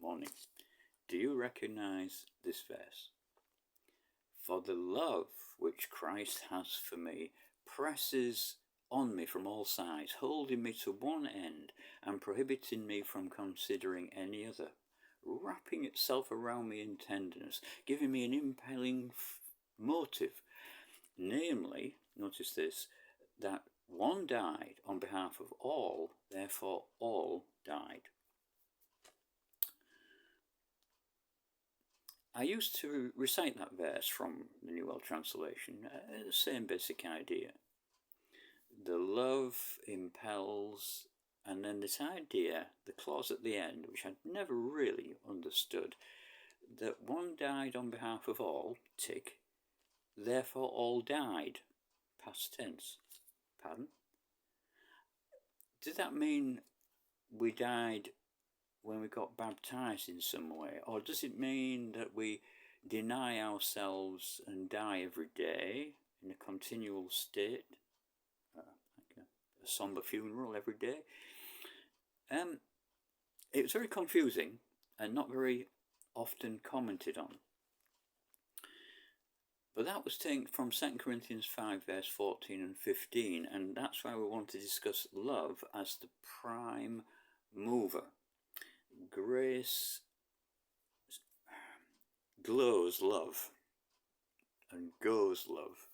Morning. Do you recognize this verse? For the love which Christ has for me presses on me from all sides, holding me to one end and prohibiting me from considering any other, wrapping itself around me in tenderness, giving me an impelling motive, namely, notice this, that one died on behalf of all, therefore all died. I used to recite that verse from the New World Translation, the same basic idea. The love impels, and then this idea, the clause at the end, which I'd never really understood, that one died on behalf of all, tick, therefore all died, past tense. Pardon? Did that mean we died when we got baptized in some way, or does it mean that we deny ourselves and die every day in a continual state, like a somber funeral every day? It was very confusing and not very often commented on. But that was taken from 2 Corinthians 5 verse 14 and 15, and that's why we want to discuss love as the prime mover. Grace glows love and goes love.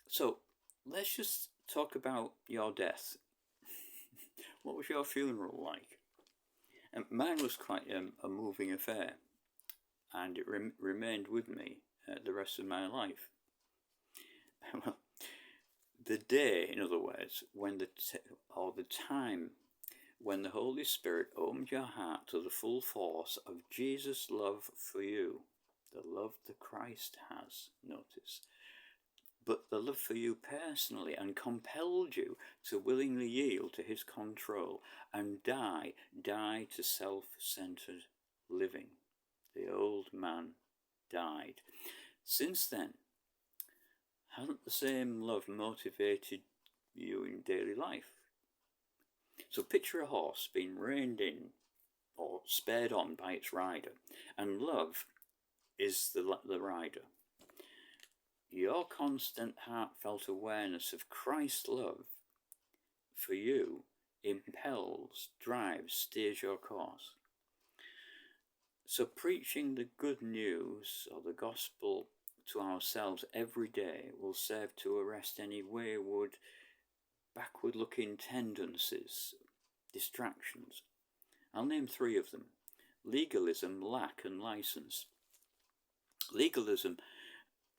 So let's just talk about your death. What was your funeral like? And mine was quite a moving affair, and it remained with me the rest of my life. The day, in other words, when the time when the Holy Spirit opened your heart to the full force of Jesus' love for you, the love that Christ has, notice, but the love for you personally, and compelled you to willingly yield to his control and die to self-centered living. The old man died. Since then, hasn't the same love motivated you in daily life? So picture a horse being reined in or spurred on by its rider, and love is the rider. Your constant heartfelt awareness of Christ's love for you impels, drives, steers your course. So preaching the good news or the gospel to ourselves every day will serve to arrest any wayward, backward-looking tendencies, distractions. I'll name 3 of them: legalism, lack, and license. Legalism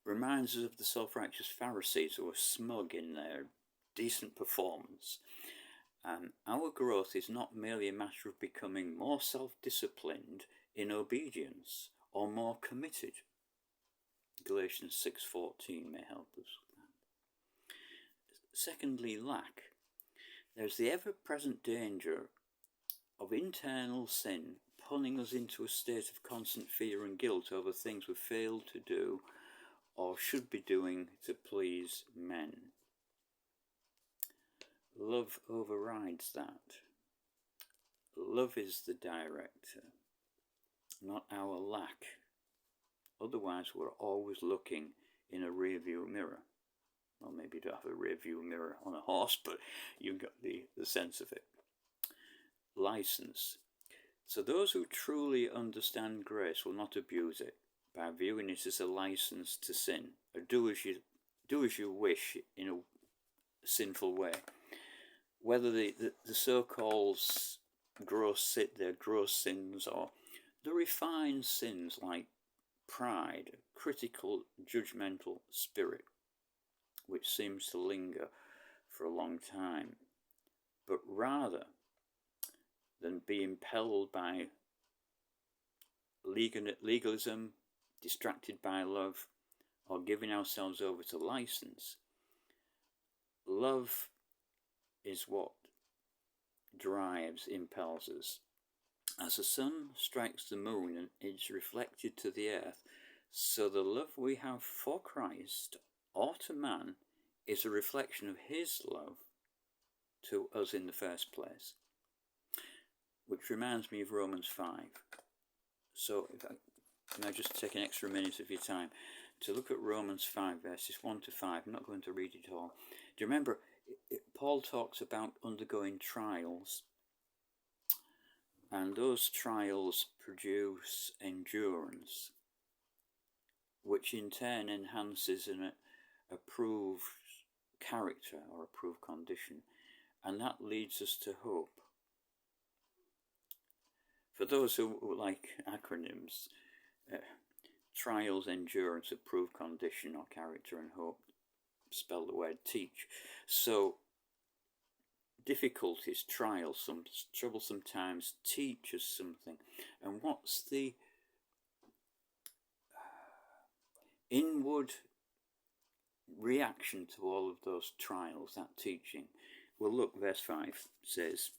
reminds us of the self-righteous Pharisees who were smug in their decent performance. Our growth is not merely a matter of becoming more self-disciplined in obedience or more committed. Galatians 6:14 may help us with that. Secondly, lack. There's the ever-present danger of internal sin pulling us into a state of constant fear and guilt over things we failed to do or should be doing to please men. Love overrides that. Love is the director, not our lack. Otherwise, we're always looking in a rear-view mirror. Well, maybe you don't have a rear-view mirror on a horse, but you got the sense of it. License. So those who truly understand grace will not abuse it by viewing it as a license to sin, or do as you wish in a sinful way. Whether the so-called gross sins or the refined sins like pride, critical, judgmental spirit, which seems to linger for a long time, but rather than be impelled by legalism, distracted by love, or giving ourselves over to license, love is what drives, impels us. As the sun strikes the moon and is reflected to the earth, so the love we have for Christ or to man is a reflection of his love to us in the first place. Which which reminds me of Romans 5. So can I just take an extra minute of your time to look at Romans 5 verses 1 to 5. I'm not going to read it all. Do you remember Paul talks about undergoing trials, and those trials produce endurance, which in turn enhances an approved character or approved condition, and that leads us to hope. For those who like acronyms, trials, endurance, approved condition or character, and hope spell the word teach. So difficulties, trials, some troublesome times teach us something. And what's the inward reaction to all of those trials, that teaching? Well, look, verse 5 says,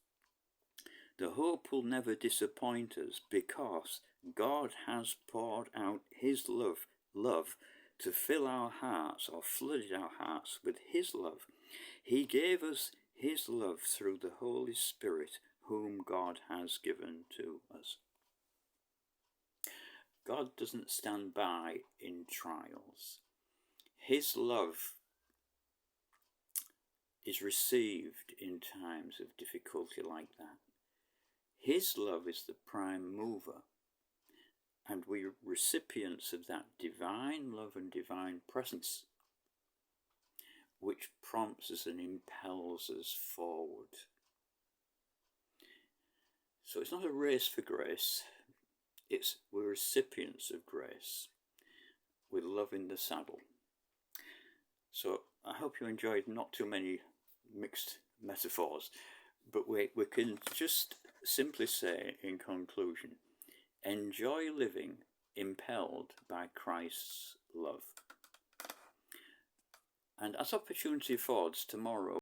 the hope will never disappoint us because God has poured out his love to fill our hearts, or flooded our hearts with his love. He gave us his love through the Holy Spirit, whom God has given to us. God doesn't stand by in trials. His love is received in times of difficulty like that. His love is the prime mover, and we're recipients of that divine love and divine presence, which prompts us and impels us forward. So it's not a race for grace, we're recipients of grace with love in the saddle. So I hope you enjoyed not too many mixed metaphors, but we can just simply say in conclusion, enjoy living impelled by Christ's love. And as opportunity affords, tomorrow